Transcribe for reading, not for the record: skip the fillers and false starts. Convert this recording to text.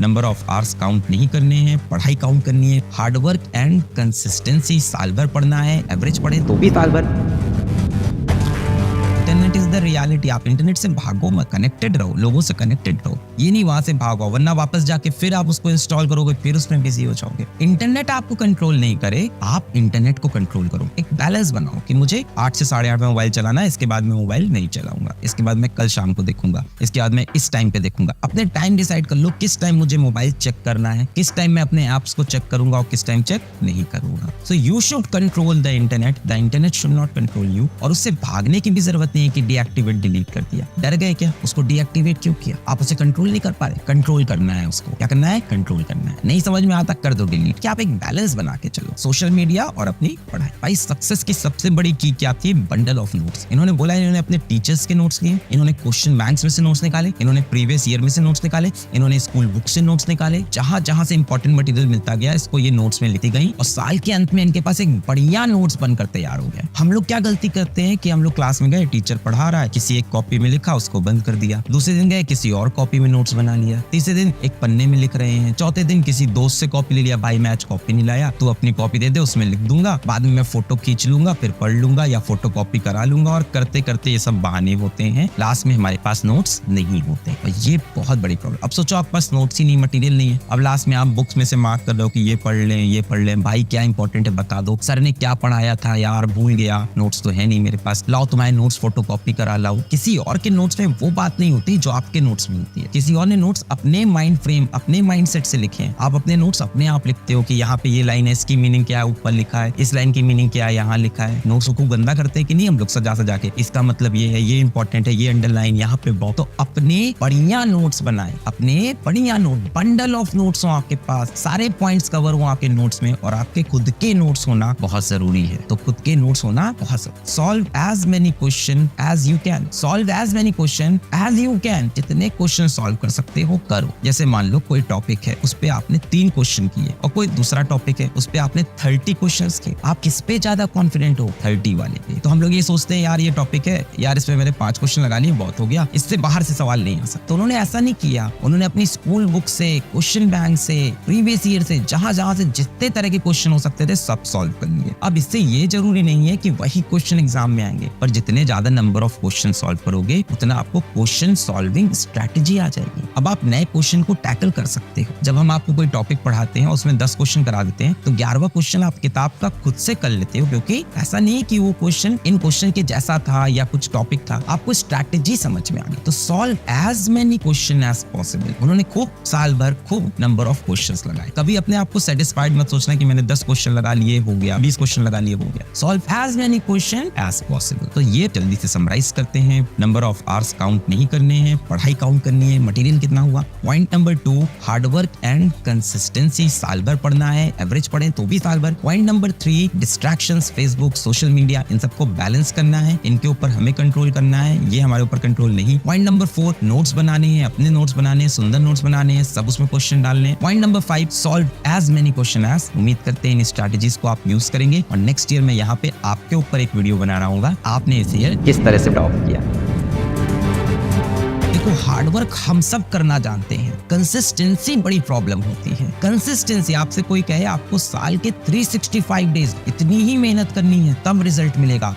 Number of hours count नहीं करने हैं, पढ़ाई काउंट करनी है, हार्डवर्क एंड कंसिस्टेंसी, साल भर पढ़ना है, एवरेज पढ़े तो भी साल भर। Internet is the reality. आप इंटरनेट से भागो मत, कनेक्टेड रहो, लोगों से कनेक्टेड रहो, ये नहीं वहां से भागो, वरना वापस जाके फिर आप उसको इंस्टॉल करोगे, फिर उसमें बिजी हो जाओगे। इंटरनेट आपको कंट्रोल नहीं करे, आप इंटरनेट को कंट्रोल करो। एक बैलेंस बनाओ कि मुझे 8 से 8:30 में मोबाइल चलाना है, इसके बाद मैं मोबाइल नहीं चलाऊंगा, इसके बाद मैं कल शाम को देखूंगा, इसके बाद मैं इस टाइम पे देखूंगा। अपने टाइम डिसाइड कर लो, किस टाइम मुझे मोबाइल चेक करना है, किस टाइम मैं अपने ऐप्स को चेक करूंगा और किस टाइम चेक नहीं करूंगा। So you should control the internet should not control you. और उससे भागने की भी जरूरत नहीं है कि डीएक्टिवेट डिलीट कर दिया। डर गए क्या? उसको डीएक्टिवेट क्यों किया? आप उसे कंट्रोल नहीं कर पा रहे। कंट्रोल करना है उसको। क्या करना है? कंट्रोल करना है। नहीं समझ में आता, कर दो डिलीट। क्या आप एक बैलेंस बना के चलो, सोशल मीडिया और अपनी पढ़ाई। भाई सक्सेस की सबसे बड़ी की क्या थी? Bundle of notes. इन्होंने बोला इन्होंने अपने टीचर्स के नोट्स लिए, इन्होंने क्वेश्चन बैंक्स में से नोट्स निकाले, इन्होंने प्रीवियस ईयर में से नोट्स निकाले, इन्होंने स्कूल बुक से नोट्स निकाले। जहां जहां से इंपॉर्टेंट मटेरियल मिलता गया, इसको ये नोट्स में लिखी गई और साल के अंत में इनके पास एक बढ़िया नोट्स बनकर तैयार हो गया। हम लोग क्या गलती करते हैं कि हम लोग क्लास में गए, टीचर पढ़ा रहा है, किसी एक कॉपी में लिखा, उसको बंद कर दिया। दूसरे दिन गए, किसी और कॉपी में नोट्स बना लिया। तीसरे दिन एक पन्ने में लिख रहे हैं। चौथे दिन किसी दोस्त से कॉपी ले लिया, भाई मैं आज कॉपी नहीं लाया, तू अपनी कॉपी दे दे, उसमें लिख दूंगा, बाद में मैं फोटो खींच लूंगा, फिर पढ़ लूंगा या फोटो कॉपी करा लूंगा। और करते करते ये सब बहाने होते हैं, लास्ट में हमारे पास नोट्स नहीं होते। और ये बहुत बड़ी प्रॉब्लम। अब सोचो आपके पास नोट्स ही नहीं, मटेरियल नहीं है, अब लास्ट में आप बुक्स में से मार्क कर दो कि ये पढ़ लें, ये पढ़ लें। भाई क्या इंपॉर्टेंट है बता दो, सर ने क्या पढ़ाया था यार भूल गया, नोट्स तो है नहीं मेरे पास, लाओ तुम्हारे नोट्स फोटो कॉपी करा लाओ। किसी और के नोट्स में वो बात नहीं होती जो आपके नोट्स में होती है। किसी और ने नोट्स अपने माइंड फ्रेम, अपने माइंडसेट से लिखे हैं। आप अपने नोट्स अपने आप लिखते हो कि यहाँ पे ये लाइन है, इसकी मीनिंग क्या है, ऊपर लिखा है, इस लाइन की मीनिंग क्या है, यहाँ लिखा है। नोट्स को गंदा करते हैं कि नहीं हम लोग, सजा सजा के, इसका मतलब ये है, ये इंपॉर्टेंट है, ये अंडरलाइन यहाँ पे बहुत। तो अपने बढ़िया नोट्स बनाए, अपने बढ़िया नोट, बंडल ऑफ नोट्स हो आपके पास, सारे पॉइंट्स कवर हो आपके नोट्स में। और आपके खुद के नोट्स होना बहुत जरूरी है। तो खुद के नोट्स होना बहुत जरूरी। Solve as many question as you can, solve as many question as you can. जितने क्वेश्चन सॉल्व कर सकते हो करो। जैसे मान लो कोई टॉपिक है, उस पे आपने 3 क्वेश्चन किए, और कोई दूसरा टॉपिक है, उस पे आपने 30 क्वेश्चंस किए। आप किस पे ज्यादा कॉन्फिडेंट हो? 30 वाले पे। तो हम लोग ये सोचते हैं यार ये टॉपिक है यार, इस पे मैंने 5 क्वेश्चन लगा लिए, बहुत हो गया, इससे बाहर से सवाल नहीं आ सकता। तो उन्होंने ऐसा नहीं किया। उन्होंने अपनी स्कूल बुक से, क्वेश्चन बैंक से, प्रीवियस ईयर से, जहां जहां से जितने तरह के क्वेश्चन हो सकते थे सब सॉल्व कर लिए। अब इससे ये जरूरी नहीं है कि वही क्वेश्चन एग्जाम में आएंगे, पर जितने ज्यादा नंबर ऑफ क्वेश्चन सॉल्व करोगे उतना आपको क्वेश्चन सॉल्विंग स्ट्रेटजी आ जाएगी। अब आप नए क्वेश्चन को टैकल कर सकते हो। जब हम आपको कोई टॉपिक पढ़ाते हैं और उसमें 10 क्वेश्चन करा देते हैं, तो 11वां क्वेश्चन आप किताब का खुद से कर लेते हो, क्योंकि ऐसा नहीं है कि वो क्वेश्चन इन क्वेश्चन के जैसा था या कुछ टॉपिक था, आपको स्ट्रेटजी समझ में आ गई। तो solve as many question as possible. उन्होंने खूब साल भर खूब नंबर ऑफ क्वेश्चंस लगाए। कभी अपने आप को सेटिस्फाइड मत सोचना कि मैंने 10 क्वेश्चन लगा लिए हो गया, 20 क्वेश्चन लगा लिए हो गया। Solve as many question as possible. तो ये जल्दी से समराइज करते हैं। नंबर ऑफ आवर्स काउंट नहीं करने हैं, पढ़ाई काउंट करनी है, मटेरियल कितना हुआ। Point number 2, hard work and consistency, साल भर पढ़ना है, एवरेज पढ़े तो भी साल भर। Point number 3, distractions, Facebook, social media, इन सबको बैलेंस करना है, इनके ऊपर हमें कंट्रोल करना है, ये हमारे ऊपर कंट्रोल नहीं। पॉइंट नंबर 4, नोट्स बनाने हैं, अपने नोट्स बनाने हैं, सुंदर नोट्स बनाने हैं, सब उसमें क्वेश्चन डालने हैं। Point number 5, solve as many question as. उम्मीद करते हैं इन स्ट्रैटेजीज को आप यूज करेंगे और नेक्स्ट ईयर में यहाँ पे आपके ऊपर एक वीडियो बना रहा हूँ, आपने इस ईयर किस तरह से टॉप किया। देखो हार्डवर्क हम सब करना जानते हैं, कंसिस्टेंसी बड़ी प्रॉब्लम होती है। कंसिस्टेंसी, आपसे कोई कहे आपको साल के 365 डेज इतनी ही मेहनत करनी है तब रिजल्ट मिलेगा,